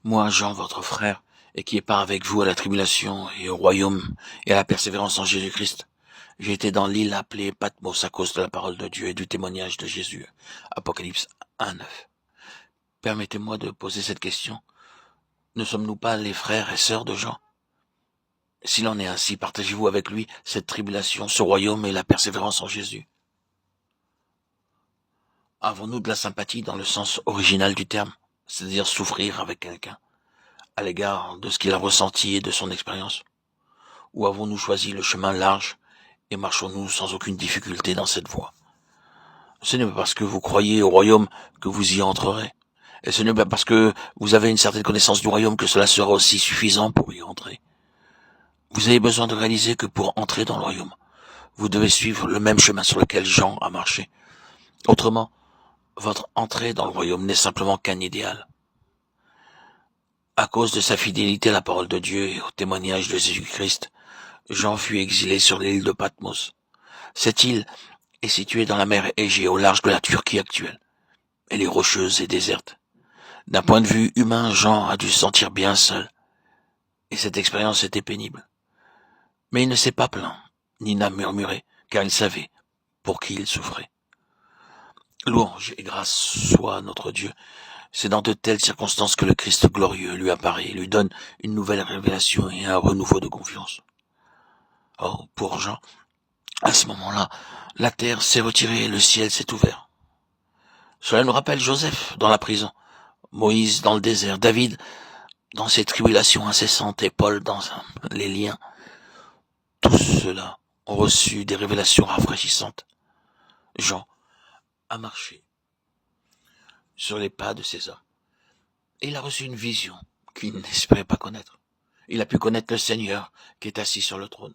Moi, Jean, votre frère, et qui est part avec vous à la tribulation et au royaume et à la persévérance en Jésus-Christ, j'ai été dans l'île appelée Patmos à cause de la parole de Dieu et du témoignage de Jésus. Apocalypse 1:9. Permettez-moi de poser cette question. Ne sommes-nous pas les frères et sœurs de Jean? S'il en est ainsi, partagez-vous avec lui cette tribulation, ce royaume et la persévérance en Jésus? Avons-nous de la sympathie dans le sens original du terme, c'est-à-dire souffrir avec quelqu'un, à l'égard de ce qu'il a ressenti et de son expérience? Ou avons-nous choisi le chemin large et marchons-nous sans aucune difficulté dans cette voie? Ce n'est pas parce que vous croyez au royaume que vous y entrerez. Et ce n'est pas parce que vous avez une certaine connaissance du royaume que cela sera aussi suffisant pour y entrer. Vous avez besoin de réaliser que pour entrer dans le royaume, vous devez suivre le même chemin sur lequel Jean a marché. Autrement, votre entrée dans le royaume n'est simplement qu'un idéal. À cause de sa fidélité à la parole de Dieu et au témoignage de Jésus-Christ, Jean fut exilé sur l'île de Patmos. Cette île est située dans la mer Égée au large de la Turquie actuelle. Elle est rocheuse et déserte. D'un point de vue humain, Jean a dû se sentir bien seul. Et cette expérience était pénible. Mais il ne s'est pas plaint, ni n'a murmuré, car il savait pour qui il souffrait. Louange et grâce soit à notre Dieu. C'est dans de telles circonstances que le Christ glorieux lui apparaît et lui donne une nouvelle révélation et un renouveau de confiance. Or, pour Jean, à ce moment-là, la terre s'est retirée et le ciel s'est ouvert. Cela nous rappelle Joseph dans la prison, Moïse dans le désert, David dans ses tribulations incessantes et Paul dans les liens. Tous ceux-là ont reçu des révélations rafraîchissantes. Jean a marché sur les pas de ces hommes. Et il a reçu une vision qu'il n'espérait pas connaître. Il a pu connaître le Seigneur qui est assis sur le trône.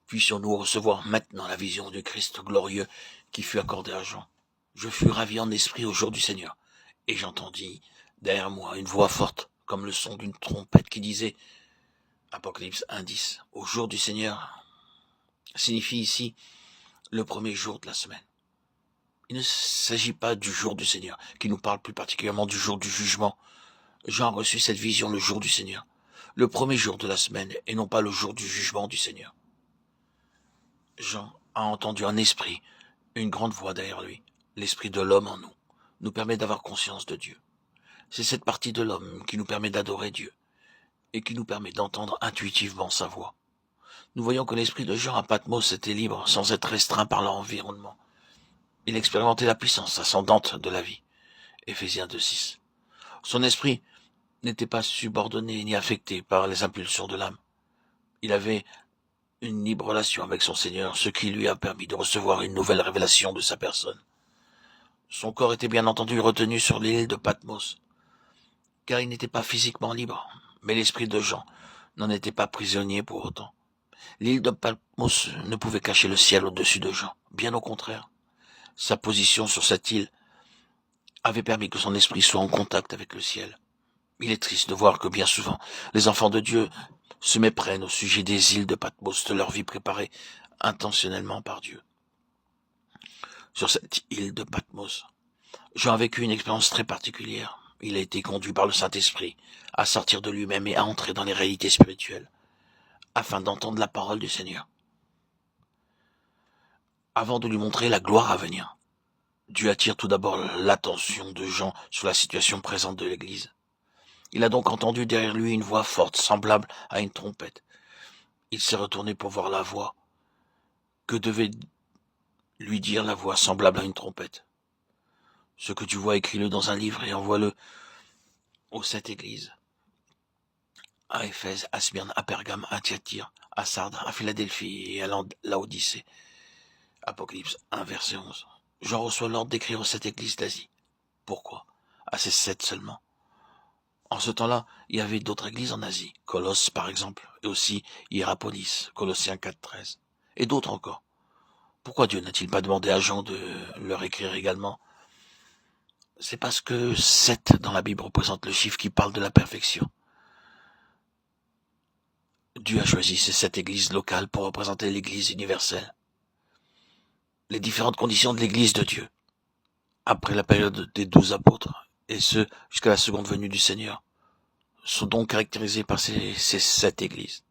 Puissions-nous recevoir maintenant la vision du Christ glorieux qui fut accordée à Jean. Je fus ravi en esprit au jour du Seigneur, et j'entendis derrière moi une voix forte, comme le son d'une trompette qui disait, Apocalypse 1:10, au jour du Seigneur, signifie ici le premier jour de la semaine. Il ne s'agit pas du jour du Seigneur, qui nous parle plus particulièrement du jour du jugement. Jean a reçu cette vision le jour du Seigneur, le premier jour de la semaine, et non pas le jour du jugement du Seigneur. Jean a entendu un esprit, une grande voix derrière lui. L'esprit de l'homme en nous permet d'avoir conscience de Dieu. C'est cette partie de l'homme qui nous permet d'adorer Dieu et qui nous permet d'entendre intuitivement sa voix. Nous voyons que l'esprit de Jean à Patmos était libre sans être restreint par l'environnement. Il expérimentait la puissance ascendante de la vie. Éphésiens 2:6. Son esprit n'était pas subordonné ni affecté par les impulsions de l'âme. Il avait une libre relation avec son Seigneur, ce qui lui a permis de recevoir une nouvelle révélation de sa personne. Son corps était bien entendu retenu sur l'île de Patmos, car il n'était pas physiquement libre, mais l'esprit de Jean n'en était pas prisonnier pour autant. L'île de Patmos ne pouvait cacher le ciel au-dessus de Jean, bien au contraire. Sa position sur cette île avait permis que son esprit soit en contact avec le ciel. Il est triste de voir que bien souvent, les enfants de Dieu se méprennent au sujet des îles de Patmos, de leur vie préparée intentionnellement par Dieu. Sur cette île de Patmos, Jean a vécu une expérience très particulière. Il a été conduit par le Saint-Esprit à sortir de lui-même et à entrer dans les réalités spirituelles, afin d'entendre la parole du Seigneur. Avant de lui montrer la gloire à venir, Dieu attire tout d'abord l'attention de Jean sur la situation présente de l'Église. Il a donc entendu derrière lui une voix forte, semblable à une trompette. Il s'est retourné pour voir la voix. Que devait lui dire la voix semblable à une trompette? Ce que tu vois, écris-le dans un livre et envoie-le aux 7 églises. À Éphèse, à Smyrne, à Pergame, à Thyatire, à Sardes, à Philadelphie et à Laodicée. Apocalypse 1, verset 11. Jean reçoit l'ordre d'écrire aux 7 églises d'Asie. Pourquoi? À ces 7 seulement. En ce temps-là, il y avait d'autres églises en Asie, Colosse par exemple, et aussi Hierapolis, Colossiens 4:13, et d'autres encore. Pourquoi Dieu n'a-t-il pas demandé à Jean de leur écrire également? C'est parce que 7 dans la Bible représente le chiffre qui parle de la perfection. Dieu a choisi ces 7 églises locales pour représenter l'église universelle. Les différentes conditions de l'église de Dieu. Après la période des 12 apôtres, et ce, jusqu'à la seconde venue du Seigneur, sont donc caractérisés par cette Église.